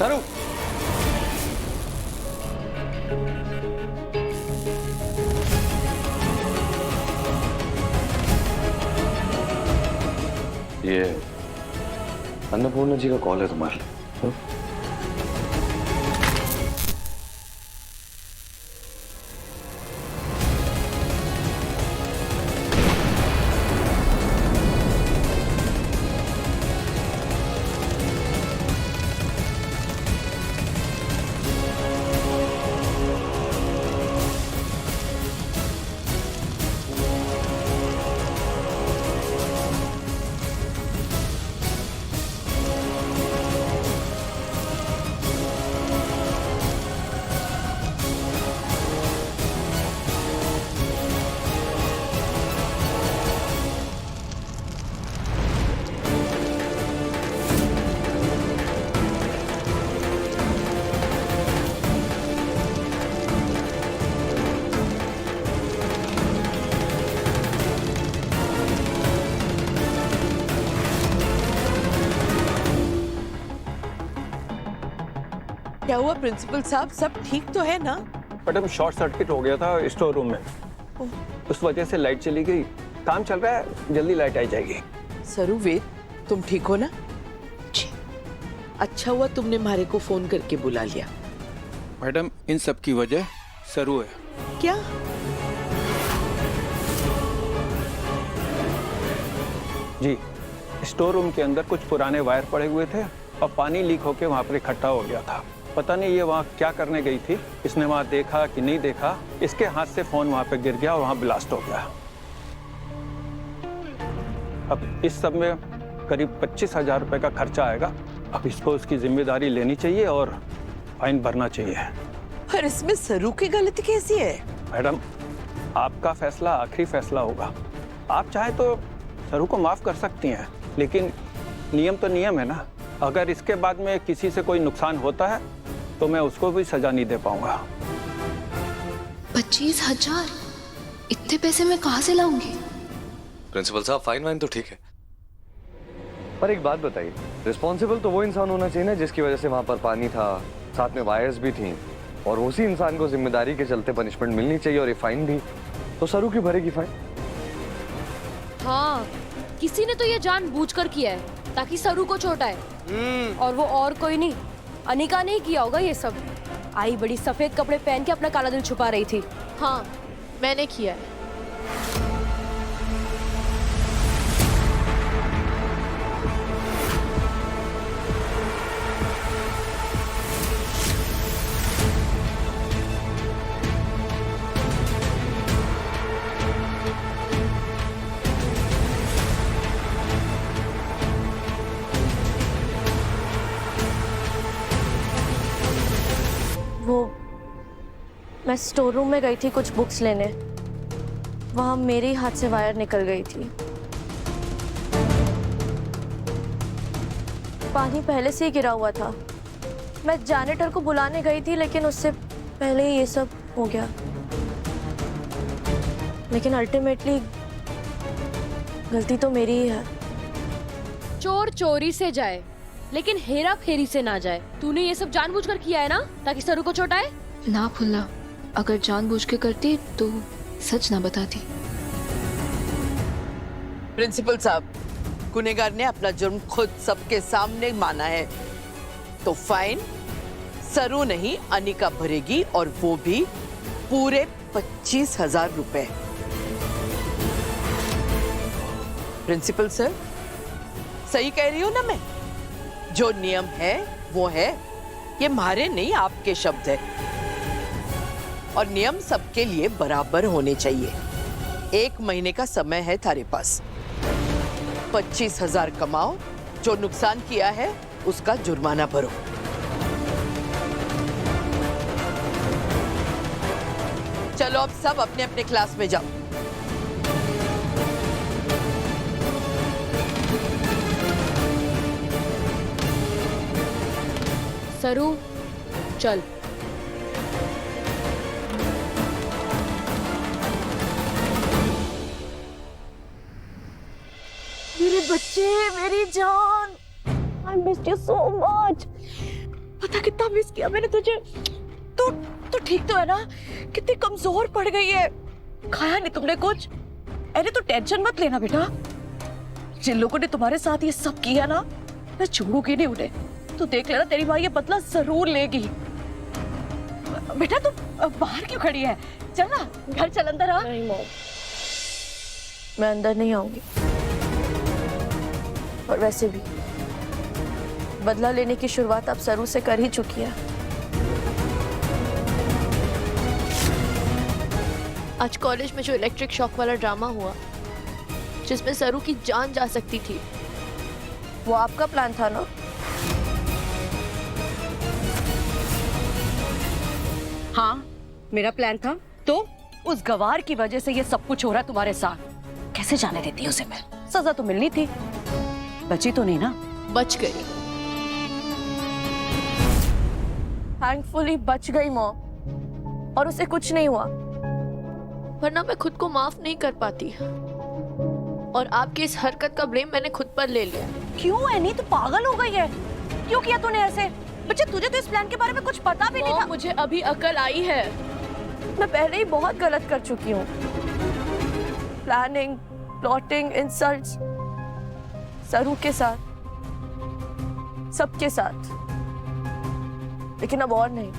सरू, ये अन्नपूर्णा जी का कॉल है तुम्हारे लिए। क्या हुआ प्रिंसिपल साहब, सब ठीक तो है ना? मैडम शॉर्ट सर्किट हो गया था स्टोर रूम में, उस वजह से लाइट चली गई। काम चल रहा है, जल्दी लाइट आ जाएगी। सरू, वेद, तुम ठीक हो ना? जी। अच्छा हुआ तुमने मारे को फोन करके बुला लिया। मैडम इन सब की वजह सरू है। क्या? जी, स्टोर रूम के अंदर कुछ पुराने वायर पड़े हुए थे और पानी लीक होके वहाँ पर इकट्ठा हो गया था। पता नहीं ये वहाँ क्या करने गई थी, इसने वहाँ देखा कि नहीं देखा, इसके हाथ से फोन वहाँ पे गिर गया और वहाँ ब्लास्ट हो गया। अब इस सब में करीब 25,000 रुपए का खर्चा आएगा। अब इसको उसकी जिम्मेदारी लेनी चाहिए और फाइन भरना चाहिए। पर इसमें सरू की गलती कैसी है? मैडम, आपका फैसला आखिरी फैसला होगा। आप चाहे तो सरू को माफ कर सकती हैं, लेकिन नियम तो नियम है ना। अगर इसके बाद में किसी से कोई नुकसान होता है तो मैं उसको भी सजा नहीं दे पाऊंगा। 25,000? इतने पैसे मैं कहाँ से लाऊंगी? प्रिंसिपल साहब, फाइन वाइन तो ठीक है, पर एक बात बताइए, रिस्पॉन्सिबल तो वो इंसान होना चाहिए ना जिसकी वजह से वहां पर पानी था, साथ में वायर्स भी थी, और उसी इंसान को जिम्मेदारी के चलते पनिशमेंट मिलनी चाहिए, और ये फाइन भी। तो सरू क्यों भरेगी फाइन? हाँ, किसी ने तो ये जानबूझकर किया है ताकि सरू को चोट आए। और वो और कोई नहीं, अनिका ने ही किया होगा ये सब। आई बड़ी सफेद कपड़े पहन के अपना काला दिल छुपा रही थी। हाँ, मैंने किया है। मैं स्टोर रूम में गई थी कुछ बुक्स लेने, वहां मेरे हाथ से वायर निकल गई थी। पानी पहले से ही गिरा हुआ था। मैं जैनिटर को बुलाने गई थी, लेकिन उससे पहले ही ये सब हो गया। लेकिन अल्टीमेटली गलती तो मेरी ही है। चोर चोरी से जाए लेकिन हेरा फेरी से ना जाए। तूने ये सब जानबूझकर किया है ना, ताकि सरू को चोट आए? ना फुल्ला, अगर जानबूझ के करती तो सच ना बताती। प्रिंसिपल साहब, गुनहगार ने अपना जुर्म खुद सबके सामने माना है, तो फाइन सरू नहीं अनिका भरेगी, और वो भी पूरे 25,000 रुपए। प्रिंसिपल सर, सही कह रही हूं ना मैं? जो नियम है वो है, ये हमारे नहीं आपके शब्द है, और नियम सबके लिए बराबर होने चाहिए। 1 महीने का समय है थारे पास। 25,000 कमाओ, जो नुकसान किया है उसका जुर्माना भरो। चलो अब सब अपने अपने क्लास में जाओ। सरू, चल। मेरे बच्चे, मेरी जान, I missed you so much. पता कितना मिस किया मैंने तुझे। तू ठीक तो है ना? कितनी कमजोर पड़ गई है। खाया नहीं तुमने कुछ? अरे तू टेंशन मत लेना बेटा, जिन लोगों ने तुम्हारे साथ ये सब किया ना, मैं छोड़ूंगी नहीं उन्हें। तू देख लेना, तेरी माँ ये बदला जरूर लेगी। बेटा तू बाहर क्यों खड़ी है? चल ना घर चल, अंदर आ। नहीं मॉम, मैं अंदर नहीं आऊंगी। और वैसे भी बदला लेने की शुरुआत अब सरू से कर ही चुकी है। आज कॉलेज में जो इलेक्ट्रिक शॉक वाला ड्रामा हुआ, जिसमें सरू की जान जा सकती थी, वो आपका प्लान था ना? हाँ, मेरा प्लान था। तो उस गवार की वजह से ये सब कुछ हो रहा तुम्हारे साथ। कैसे जाने देती उसे मैं? सजा तो मिलनी थी, बची तो नहीं ना? बच गई। थैंकफुली बच गई मॉम, और उसे कुछ नहीं हुआ। वरना मैं खुद को माफ नहीं कर पाती, और आपकी इस हरकत का ब्लेम मैंने खुद पर ले लिया। क्यों एनी, तू पागल हो गई है? क्यों किया तूने ऐसे? बच्चे तुझे तो इस प्लान के बारे में कुछ पता भी नहीं था। मुझे अभी अकल आई है। मैं पहले ही बहुत गलत कर चुकी हूँ। प्लानिंग, प्लॉटिंग, इंसल्ट्स, सरू के साथ, सबके साथ। लेकिन अब और नहीं।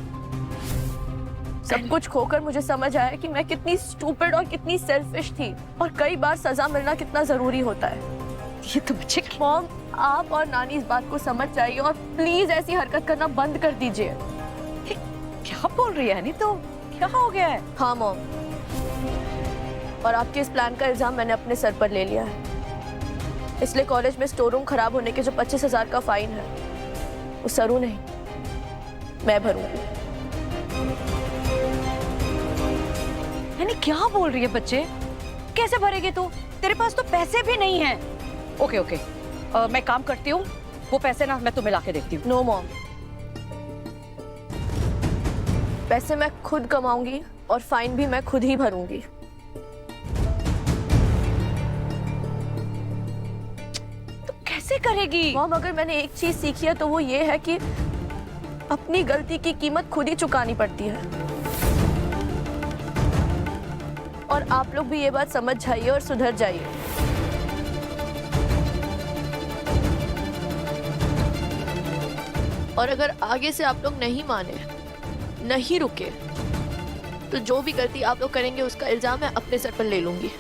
सब कुछ खोकर मुझे समझ आया कि मैं कितनी स्टूपिड और कितनी सेल्फिश थी, और कई बार सजा मिलना कितना जरूरी होता है। ये तो बच्चे मॉम, आप और नानी इस बात को समझ जाइए और प्लीज ऐसी हरकत करना बंद कर दीजिए। क्या बोल रही है? नहीं तो क्या हो गया है? हाँ मॉम, और आपके इस प्लान का इल्जाम मैंने अपने सर पर ले लिया है। इसलिए कॉलेज में स्टोर रूम खराब होने के जो 25,000 का फाइन है, वो सरू नहीं, मैं भरूंगी। यानी क्या बोल रही है बच्चे? कैसे भरेगी तू? तेरे पास तो पैसे भी नहीं है। ओके ओके, मैं काम करती हूँ, वो पैसे ना मैं तुम्हें लाके देती हूँ। नो मॉम, पैसे मैं खुद कमाऊंगी और फाइन भी मैं खुद ही भरूंगी। तो कैसे करेगी? मॉम, अगर मैंने एक चीज सीखी है तो वो ये है कि अपनी गलती की कीमत खुद ही चुकानी पड़ती है। और आप लोग भी ये बात समझ जाइए और सुधर जाइए। और अगर आगे से आप लोग नहीं माने, नहीं रुके, तो जो भी गलती आप लोग करेंगे उसका इल्जाम मैं अपने सर पर ले लूंगी।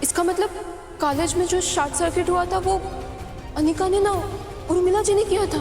इसका मतलब कॉलेज में जो शॉर्ट सर्किट हुआ था वो अनिका ने ना उर्मिला जी ने किया था।